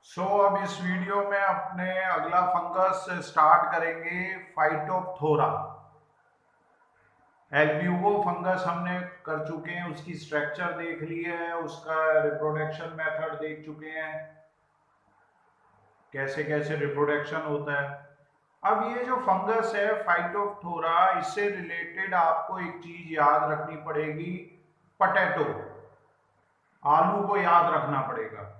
अब इस वीडियो में अपने अगला फंगस स्टार्ट करेंगे फाइटोप्थोरा। एल्ब्यूगो फंगस हमने कर चुके हैं, उसकी स्ट्रक्चर देख ली है, उसका रिप्रोडक्शन मेथड देख चुके हैं, कैसे कैसे रिप्रोडक्शन होता है। अब ये जो फंगस है फाइटोप्थोरा, इससे रिलेटेड आपको एक चीज याद रखनी पड़ेगी। पटेटो, आलू को याद रखना पड़ेगा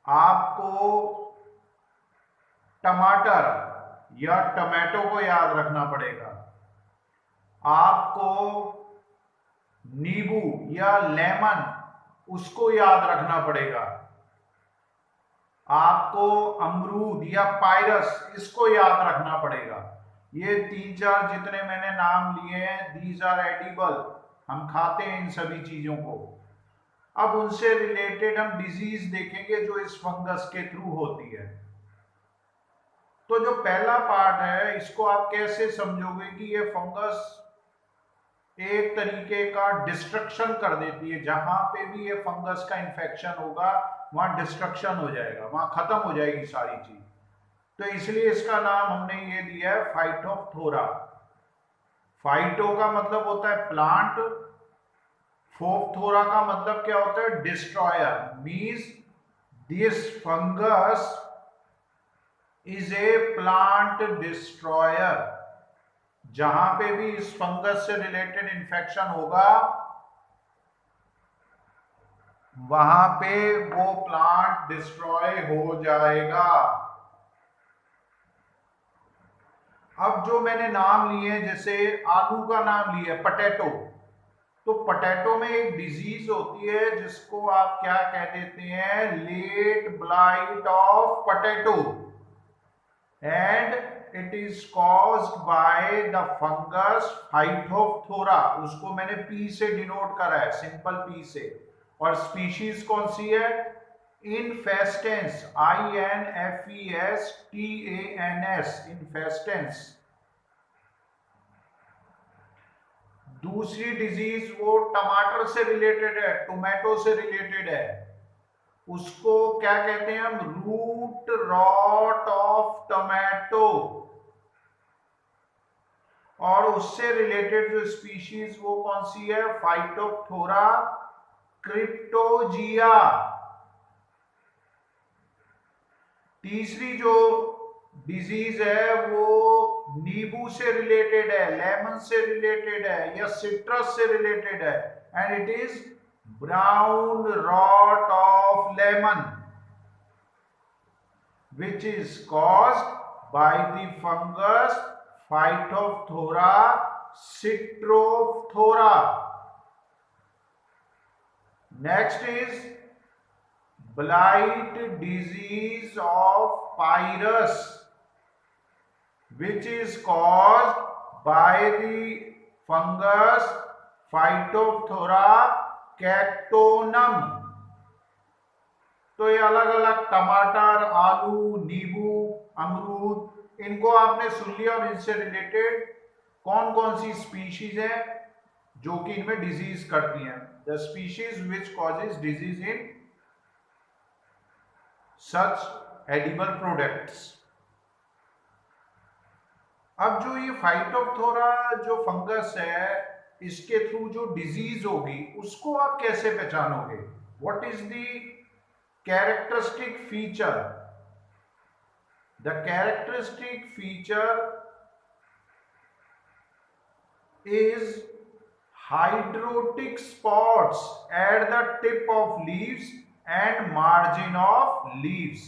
आपको। टमाटर या टमाटो को याद रखना पड़ेगा आपको। नींबू या लेमन, उसको याद रखना पड़ेगा आपको। अमरूद या पायरस, इसको याद रखना पड़ेगा। ये तीन चार जितने मैंने नाम लिए हैं, दीज आर एडिबल, हम खाते हैं इन सभी चीजों को। अब उनसे रिलेटेड हम डिजीज देखेंगे जो इस फंगस के थ्रू होती है। तो जो पहला पार्ट है, इसको आप कैसे समझोगे कि ये फंगस एक तरीके का डिस्ट्रक्शन कर देती है। जहां पे भी ये फंगस का इन्फेक्शन होगा वहां डिस्ट्रक्शन हो जाएगा, वहां खत्म हो जाएगी सारी चीज। तो इसलिए इसका नाम हमने ये दिया है फाइटोप्थोरा। फाइटो का मतलब होता है प्लांट, फोप्थोरा का मतलब क्या होता है? Destroyer. Means this fungus is a plant destroyer. जहां पे भी इस फंगस से रिलेटेड इंफेक्शन होगा वहां पे वो प्लांट डिस्ट्रॉय हो जाएगा। अब जो मैंने नाम लिए, जैसे आलू का नाम लिया पटेटो, तो पटेटो में एक डिजीज होती है जिसको आप क्या कह देते हैं? Late blight of potato, and it is caused by the fungus Phytophthora. उसको मैंने पी से डिनोट करा है, सिंपल पी से। और स्पीशीज कौन सी है? इनफेस्टेंस, INFESTANS, इनफेस्टेंस। दूसरी डिजीज वो टमाटर से रिलेटेड है, टोमेटो से रिलेटेड है। उसको क्या कहते हैं हम? Root rot of tomato. और उससे रिलेटेड जो स्पीशीज वो कौन सी है? Phytophthora cryptogea. तीसरी जो डिजीज है वो नींबू से रिलेटेड है, लेमन से रिलेटेड है, या सिट्रस से रिलेटेड है, and it is brown rot of lemon, which is caused by the fungus Phytophthora citrophthora. Next is blight disease of Pyrus, which is caused by the fungus Phytophthora cactonum. तो ये अलग अलग टमाटर, आलू, नींबू, अमरूद, इनको आपने सुन लिया। और इनसे रिलेटेड कौन कौन सी स्पीशीज है जो कि इनमें डिजीज करती हैं। The species which causes disease in such edible products. अब जो ये फाइटोप्थोरा जो फंगस है, इसके थ्रू जो डिजीज होगी उसको आप कैसे पहचानोगे? What is the characteristic feature? The characteristic feature is hydrotic spots at the tip of leaves and margin of leaves.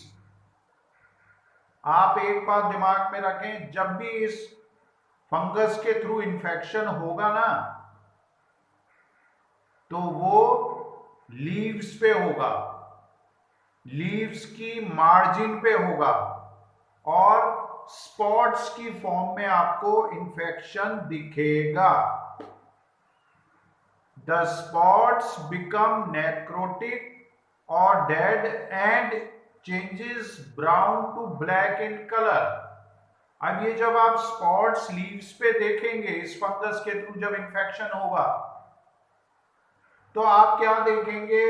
आप एक बात दिमाग में रखें, जब भी इस फंगस के थ्रू इंफेक्शन होगा ना, तो वो लीव्स पे होगा, लीव्स की मार्जिन पे होगा, और स्पॉट्स की फॉर्म में आपको इंफेक्शन दिखेगा। द स्पॉट्स बिकम नेक्रोटिक और dead and changes brown to black in colour. अब ये जब आप स्पॉट्स लीव्स पे देखेंगे इस फंगस के थ्रू, जब इंफेक्शन होगा, तो आप क्या देखेंगे?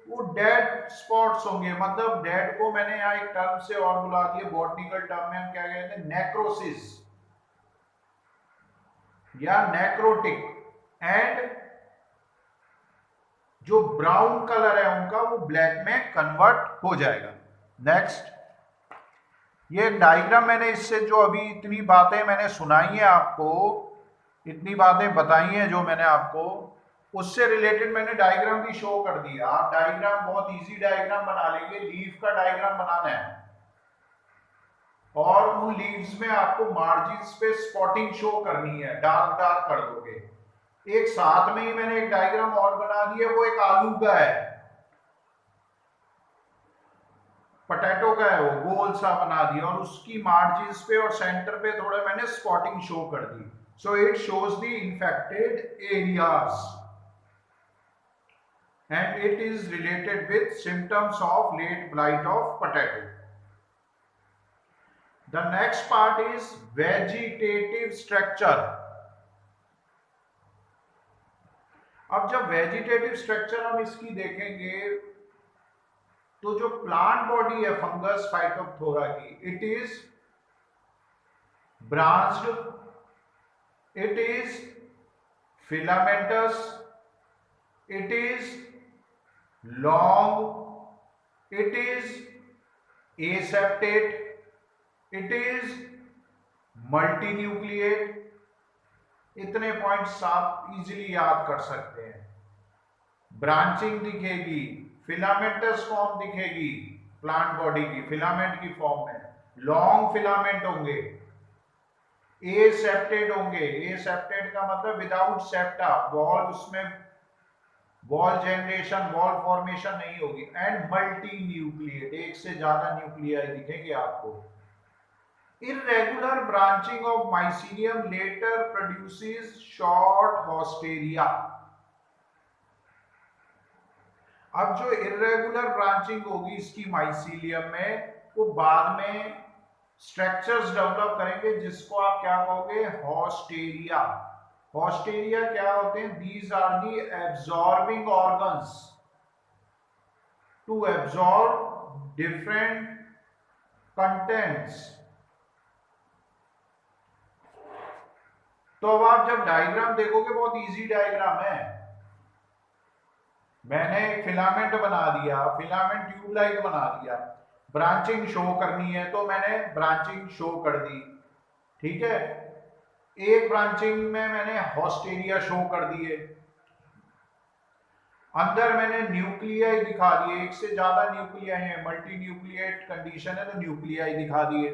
वो डेड स्पॉट्स होंगे, मतलब डेड को मैंने यहाँ एक टर्म से और बुला दिया, बॉटनिकल टर्म में हम क्या कहते हैं, नेक्रोसिस या नेक्रोटिक, एंड जो ब्राउन कलर है उनका वो ब्लैक में कन्वर्ट हो जाएगा। नेक्स्ट, ये डायग्राम मैंने इससे जो अभी इतनी बातें मैंने सुनाई है आपको, इतनी बातें बताई हैं जो मैंने आपको, उससे रिलेटेड मैंने डायग्राम भी शो कर दिया। आप डायग्राम बहुत इजी डायग्राम बना लेंगे, लीफ का डायग्राम बनाना है और उन लीव्स में आपको मार्जिन्स पे स्पॉटिंग शो करनी है, डार्क डार्क कर दोगे। एक साथ में ही मैंने एक डायग्राम और बना दिया, वो एक आलू का है, पोटैटो का है, वो गोल सा बना दिया और उसकी मार्जिन्स पे और सेंटर पे थोड़ा मैंने स्पॉटिंग शो कर दी। So it shows the infected areas and it is related with symptoms of late blight of potato. The next part is vegetative structure. अब जब वेजिटेटिव स्ट्रक्चर हम इसकी देखेंगे तो जो प्लांट बॉडी है फंगस फाइटोप्थोरा की, it is branched, it is filamentous, it is long, it is aseptate, it is multinucleate। इतने पॉइंट्स आप इजीली याद कर सकते हैं। ब्रांचिंग दिखेगी, फिलामेंटस फॉर्म दिखेगी प्लांट बॉडी की, फिलामेंट की फॉर्म में, लॉन्ग फिलामेंट होंगे, एसेप्टेड होंगे। एसेप्टेड का मतलब विदाउट सेप्टा, वॉल उसमें वॉल जनरेशन, वॉल फॉर्मेशन नहीं होगी, एंड मल्टी न्यूक्लिएट, एक से ज्यादा न्यूक्लियाई दिखेंगे आपको। Irregular branching of mycelium later produces short haustoria. अब जो इर्रेगुलर ब्रांचिंग होगी इसकी माइसीलियम में, वो बाद में स्ट्रक्चर्स डेवलप करेंगे जिसको आप क्या कहोगे, होस्टेरिया। होस्टेरिया क्या होते हैं, these are the absorbing organs to absorb different contents. तो अब आप जब डायग्राम देखोगे, बहुत इजी डायग्राम है। मैंने एक फिलामेंट बना दिया, फिलामेंट ट्यूब लाइक बना दिया, ब्रांचिंग शो करनी है तो मैंने ब्रांचिंग शो कर दी, ठीक है। एक ब्रांचिंग में मैंने होस्टेरिया शो कर दिए, अंदर मैंने न्यूक्लियाई दिखा दिए, एक से ज्यादा न्यूक्लियाई है, मल्टी न्यूक्लिएट कंडीशन है तो न्यूक्लियाई दिखा दिए।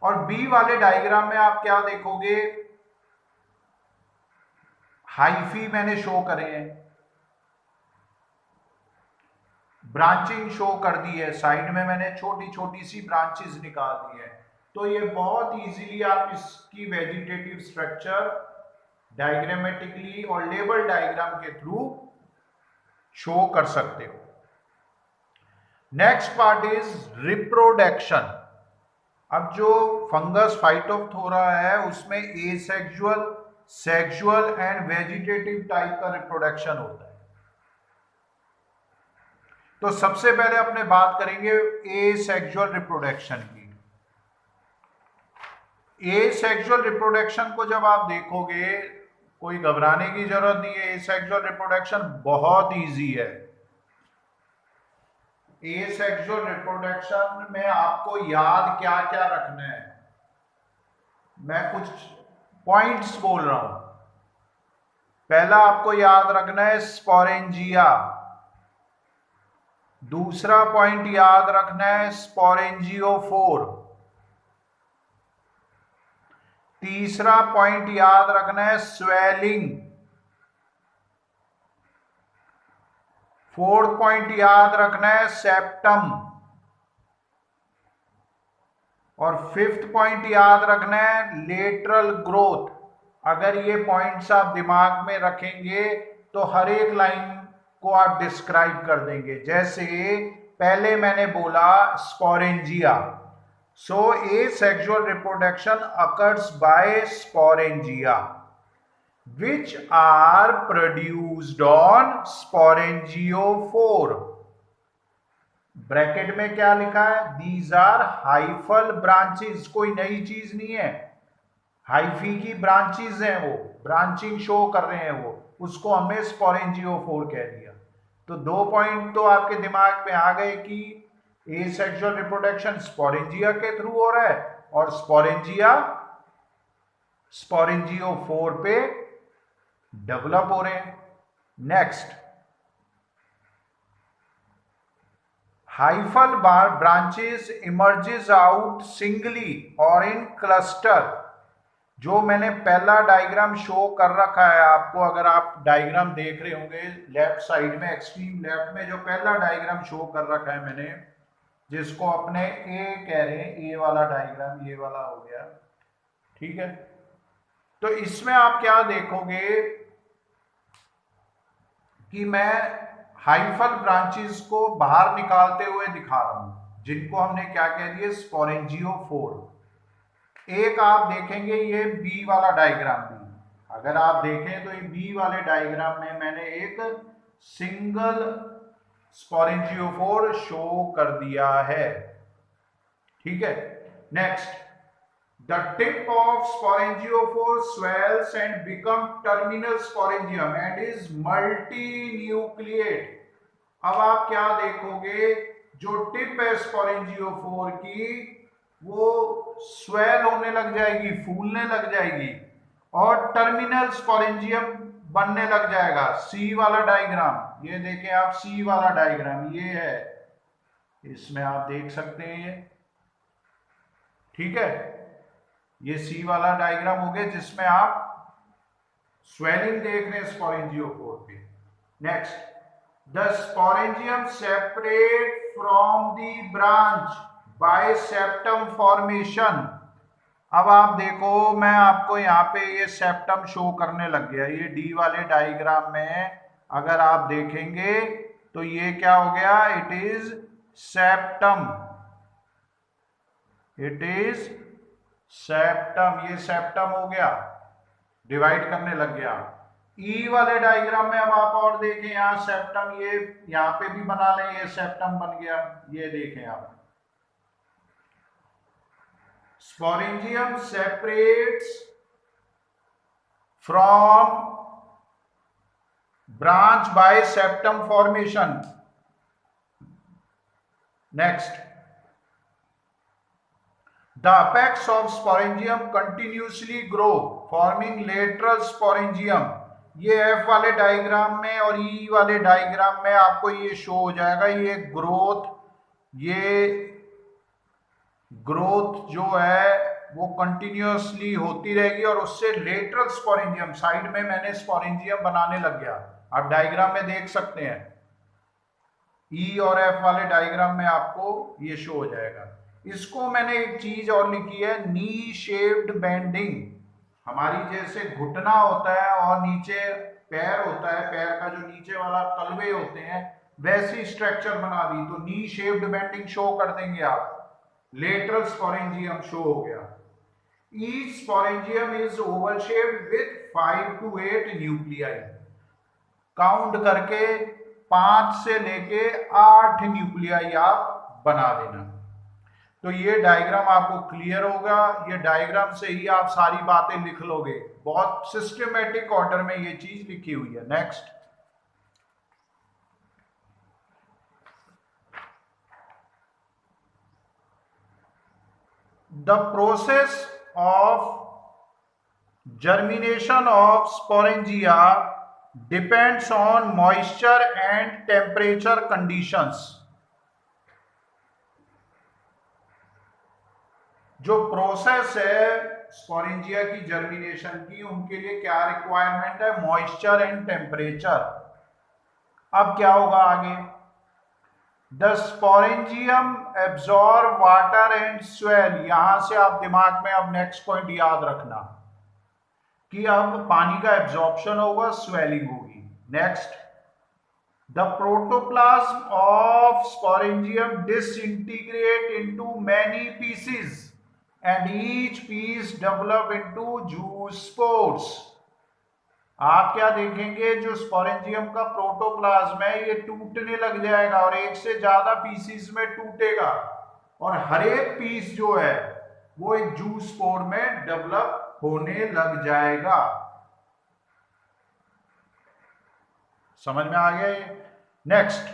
और बी वाले डायग्राम में आप क्या देखोगे, हाइफी मैंने शो करे हैं, ब्रांचिंग शो कर दी है, साइड में मैंने छोटी छोटी सी ब्रांचेस निकाल दी है। तो ये बहुत इजीली आप इसकी वेजिटेटिव स्ट्रक्चर डायग्रामेटिकली और लेबल डायग्राम के थ्रू शो कर सकते हो। Next part is reproduction. अब जो फंगस फाइटोप्थोरा है उसमें asexual, sexual and vegetative type का रिप्रोडक्शन होता है। तो सबसे पहले अपने बात करेंगे एसेक्सुअल रिप्रोडक्शन की। एसेक्सुअल रिप्रोडक्शन को जब आप देखोगे, कोई घबराने की जरूरत नहीं है, एसेक्सुअल रिप्रोडक्शन बहुत इजी है। एसेक्सुअल रिप्रोडक्शन में आपको याद क्या क्या रखना है, मैं कुछ पॉइंट्स बोल रहा हूं। पहला आपको याद रखना है स्पोरेंजिया, दूसरा पॉइंट याद रखना है स्पोरेंजियोफोर, तीसरा पॉइंट याद रखना है स्वेलिंग, फोर्थ पॉइंट याद रखना है सेप्टम, और फिफ्थ पॉइंट याद रखना है लेटरल ग्रोथ। अगर ये पॉइंट्स आप दिमाग में रखेंगे तो हर एक लाइन को आप डिस्क्राइब कर देंगे। जैसे पहले मैंने बोला sporangia, so asexual reproduction occurs by sporangia. which are produced on sporangiophore। Bracket में क्या लिखा है? These are hyphal branches. कोई नई चीज नहीं है, हाइफी की ब्रांचेस हैं, वो ब्रांचिंग शो कर रहे हैं, वो उसको हमने स्पोरेंजियोफोर कह दिया। तो 2 पॉइंट तो आपके दिमाग में आ गए कि एसेक्सुअल रिप्रोडक्शन स्पोरेंजिया के थ्रू हो रहा है और स्पोरेंजिया स्पोरेंजियोफोर पे डेवलप हो रहे हैं। Next, hyphal branches emerges out singly और इन क्लस्टर। जो मैंने पहला डायग्राम शो कर रखा है आपको, अगर आप डायग्राम देख रहे होंगे लेफ्ट साइड में, एक्सट्रीम लेफ्ट में जो पहला डायग्राम शो कर रखा है मैंने, जिसको अपने ए कह रहे हैं, ए वाला डायग्राम, ये वाला हो गया, ठीक है। तो इसमें आप क्या देखोगे कि मैं हाइफल ब्रांचेस को बाहर निकालते हुए दिखा रहा हूं, जिनको हमने क्या कह दिया? स्पोरेंजियोफोर। एक आप देखेंगे ये बी वाला डायग्राम भी, अगर आप देखें तो ये बी वाले डायग्राम में मैंने एक सिंगल स्पोरेंजियोफोर शो कर दिया है, ठीक है। Next, the tip of sporangiophore swells and become terminal sporangium and is multinucleate। अब आप क्या देखोगे, जो टिप है स्पोरेंजियोफोर की वो स्वेल होने लग जाएगी, फूलने लग जाएगी और टर्मिनल स्पोरेंजियम बनने लग जाएगा। सी वाला डायग्राम, ये देखें आप, सी वाला डायग्राम ये है, इसमें आप देख सकते हैं ये, ठीक है। ये सी वाला डायग्राम हो गया जिसमें आप स्वेलिंग देख रहे हैं स्पोरेंजियोफोर पे। Next, the sporangium separate from the branch by septum formation. अब आप देखो, मैं आपको यहाँ पे ये सेप्टम शो करने लग गया, ये डी वाले डायग्राम में अगर आप देखेंगे तो ये क्या हो गया? It is septum, it is septum, ये सेप्टम हो गया, डिवाइड करने लग गया। ई वाले डायग्राम में अब आप और देखें, यहाँ सेप्टम, ये यहाँ पे भी बना लें, ये सेप्टम बन गया, ये देखें आप, sporangium separates from branch by septum formation. Next, the apex of sporangium continuously grow forming lateral sporangium। ये F वाले डायग्राम में और E वाले डायग्राम में आपको ये शो हो जाएगा, ये ग्रोथ जो है वो कंटिन्यूसली होती रहेगी और उससे लेटरल स्पोरेंजियम, साइड में मैंने स्पोरेंजियम बनाने लग गया, आप डायग्राम में देख सकते हैं। ई और एफ वाले डायग्राम में आपको ये शो हो जाएगा। इसको मैंने एक चीज और लिखी है, नी शेप्ड बेंडिंग। हमारी जैसे घुटना होता है और नीचे पैर होता है, पैर का जो नीचे वाला तलवे होते हैं, वैसी स्ट्रक्चर बना दी, तो नी शेप्ड बेंडिंग शो कर देंगे आप। लेटरल स्पोरेंजियम शो हो गया। Each sporangium is Oval shaped with 5 to 8 nuclei. Count करके 5 से लेके 8 न्यूक्लियाई आप बना देना। तो ये डायग्राम आपको क्लियर होगा, ये डायग्राम से ही आप सारी बातें लिख लोगे, बहुत सिस्टमेटिक ऑर्डर में ये चीज लिखी हुई है। Next, the process of germination of sporangia depends on moisture and temperature conditions। जो प्रोसेस है स्पोरेंजिया की जर्मिनेशन की, उनके लिए क्या रिक्वायरमेंट है? Moisture and temperature. अब क्या होगा आगे? The sporangium absorb water and swell. यहां से आप दिमाग में अब नेक्स्ट पॉइंट याद रखना कि अब पानी का एब्जॉर्प्शन होगा, स्वेलिंग होगी। Next, the protoplasm of sporangium disintegrate into many pieces and each piece develop into zoospores। आप क्या देखेंगे, जो स्पोरेंजियम का प्रोटोप्लाज्म है ये टूटने लग जाएगा और एक से ज्यादा पीसीस में टूटेगा, और हर एक पीस जो है वो एक जूस्पोर में डेवलप होने लग जाएगा। समझ में आ गया ये? नेक्स्ट,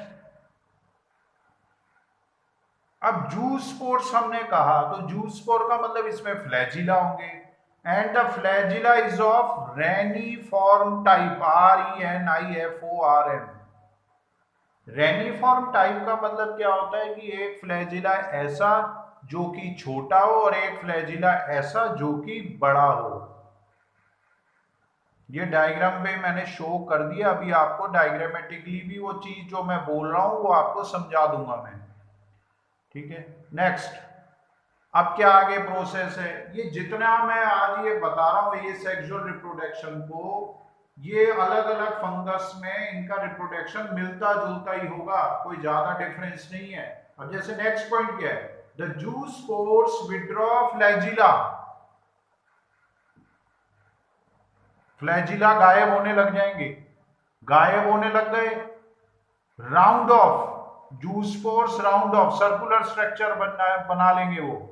अब जूस्पोर्स हमने कहा तो जूस्पोर का मतलब इसमें फ्लैजिला होंगे, and the flagella is of reniform type, RENIFORM। Reniform type का मतलब क्या होता है कि एक फ्लैजिला ऐसा जो कि छोटा हो और एक फ्लैजिला ऐसा जो कि बड़ा हो। ये डायग्राम पे मैंने शो कर दिया, अभी आपको डायग्रामेटिकली भी वो चीज जो मैं बोल रहा हूं वो आपको समझा दूंगा मैं। ठीक है, नेक्स्ट, अब क्या आगे प्रोसेस है, ये जितना मैं आज ये बता रहा हूं ये सेक्सुअल रिप्रोडक्शन को, ये अलग अलग फंगस में इनका रिप्रोडक्शन मिलता जुलता ही होगा, कोई ज्यादा डिफरेंस नहीं है। अब जैसे नेक्स्ट पॉइंट क्या है, the zoospores withdraw flagella, flagella गायब होने लग जाएंगे, गायब होने लग गए, round off zoospores, round off circular structure बना लेंगे वो,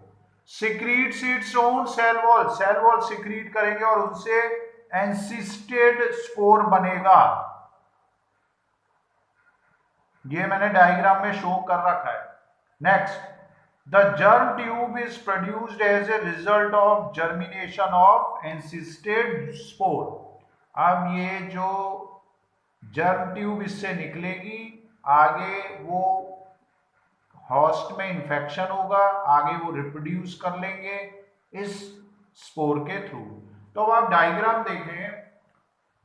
secretes its own cell wall, cell wall secrete करेंगे और उनसे एंसिस्टेड स्पोर बनेगा। ये मैंने डायग्राम में शो कर रखा है। Next, the germ tube is produced as a result of germination of encysted spore. अब ये जो जर्म ट्यूब इससे निकलेगी, आगे वो होस्ट में इंफेक्शन होगा, आगे वो रिप्रोड्यूस कर लेंगे इस स्पोर के थ्रू। तो अब आप डायग्राम देखें,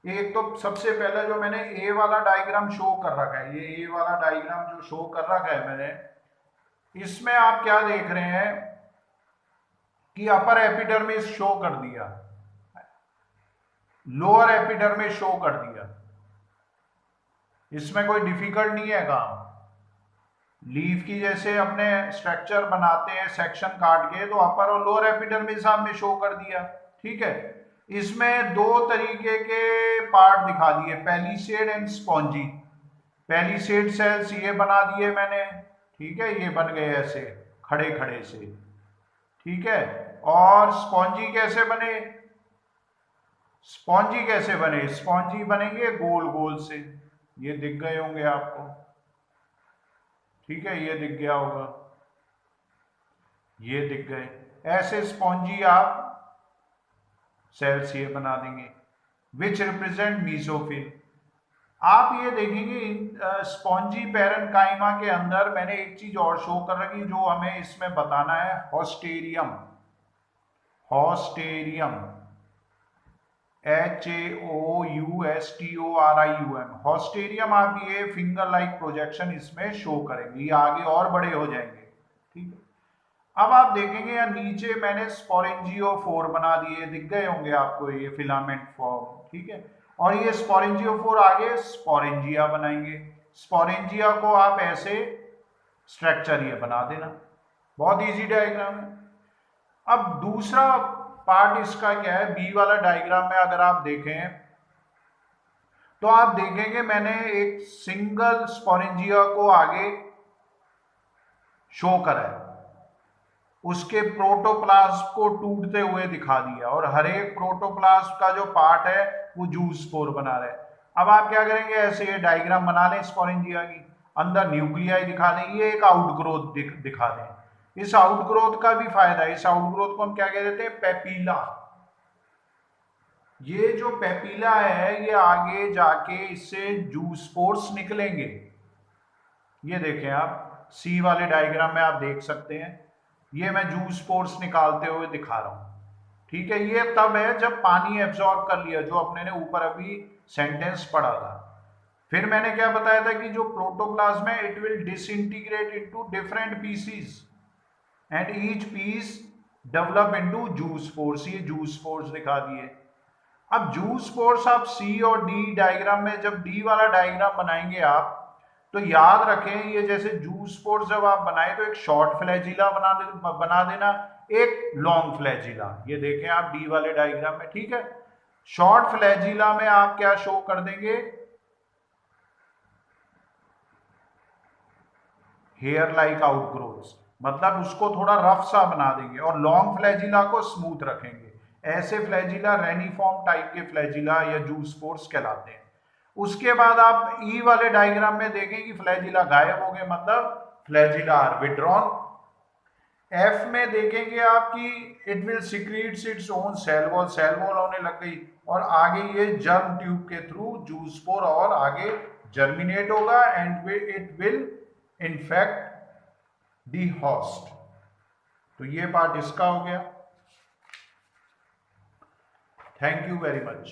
एक तो सबसे पहले जो मैंने ए वाला डायग्राम शो कर रखा है, ये ए वाला डायग्राम जो शो कर रखा है मैंने, इसमें आप क्या देख रहे हैं कि अपर एपिडर्मिस शो कर दिया, लोअर एपिडर्मिस शो कर दिया, इसमें कोई डिफिकल्ट नहीं है काम। लीफ की जैसे अपने स्ट्रक्चर बनाते हैं सेक्शन काट के, तो अपर और लोअर एपिडर्मिस हमने शो कर दिया। ठीक है, इसमें दो तरीके के पार्ट दिखा दिए, palisade and spongy. Palisade cells ये बना दिए मैंने, ठीक है, ये बन गए ऐसे खड़े खड़े से, ठीक है। और स्पॉन्जी कैसे बने, स्पॉन्जी कैसे बने, स्पॉन्जी बनेंगे गोल गोल से, ये दिख गए होंगे आपको, ठीक है, ये दिख गया होगा, ये दिख गए, ऐसे स्पॉन्जी आप सेल्स ये बना देंगे, विच रिप्रेजेंट मीसोफिल। आप ये देखेंगे स्पॉन्जी पैरेन्काइमा के अंदर मैंने एक चीज और शो कर रखी जो हमें इसमें बताना है, हॉस्टेरियम, हॉस्टेरियम, HAOUSTORIUM, हॉस्टेरियम। आप ये फिंगर लाइक प्रोजेक्शन इसमें शो करेंगे, ये आगे और बड़े हो जाएंगे। ठीक है, अब आप देखेंगे यहाँ नीचे मैंने स्पोरेंजियोफोर बना दिए, दिख गए होंगे आपको ये फिलामेंट फॉर्म, ठीक है। और ये स्पोरेंजियोफोर आगे स्पोरेंजिया बनाएंगे, स्पोरेंजिया को आप ऐसे स्ट्रक्चर ये बना देना, बहुत इजी डायग्राम है। अब दूसरा पार्ट इसका क्या है, बी वाला डायग्राम में अगर आप देखें तो आप देखेंगे मैंने एक सिंगल स्पोरेंजिया को आगे शो करा है, उसके प्रोटोप्लाज्म को टूटते हुए दिखा दिया, और हर एक प्रोटोप्लाज्म का जो पार्ट है वो जूस्पोर बना रहे। अब आप क्या करेंगे, ऐसे ये डायग्राम बना लें स्पोरेंजिया की, अंदर न्यूक्लियाई दिखा दें, ये एक आउटग्रोथ दिखा दें। इस आउटग्रोथ का भी फायदा है, इस आउटग्रोथ को हम क्या कह देते हैं, पेपीला। ये जो पेपीला है ये आगे जाके इससे जूस्पोर्स निकलेंगे, ये देखें आप सी वाले डायग्राम में आप देख सकते हैं, ये मैं जूस्पोर्स निकालते हुए दिखा रहा हूं। ठीक है, ये तब है जब पानी एब्जॉर्ब कर लिया, जो अपने ने ऊपर अभी सेंटेंस पढ़ा था। फिर मैंने क्या बताया था कि जो प्रोटोप्लाज्म है it will disintegrate into different pieces and each piece develop into zoospores, ये जूस्पोर्स दिखा दिए। अब जूस्पोर्स आप सी और डी डायग्राम में, जब डी वाला डायग्राम बनाएंगे आप तो याद रखें, ये जैसे जूस्पोर्स जब आप बनाए तो एक शॉर्ट फ्लैजिला बना देना, एक लॉन्ग फ्लैजिला, ये देखें आप डी वाले डायग्राम में, ठीक है। शॉर्ट फ्लैजिला में आप क्या शो कर देंगे, हेयर लाइक आउटग्रोथ्स, मतलब उसको थोड़ा रफ सा बना देंगे, और लॉन्ग फ्लैजिला को स्मूथ रखेंगे। ऐसे फ्लैजिला रेनिफॉर्म टाइप के फ्लैजिला या जूस्पोर्स कहलाते हैं। उसके बाद आप ई वाले डायग्राम में देखें कि फ्लैजिला गायब हो गए, मतलब फ्लैजिला आर विड्रॉन। एफ में देखेंगे आप कि it will secretes its own cell wall होने लग गई, और आगे ये जर्म ट्यूब के थ्रू जूस्पोर और आगे जर्मिनेट होगा and it will infect the host. तो ये पार्ट इसका हो गया। Thank you very much.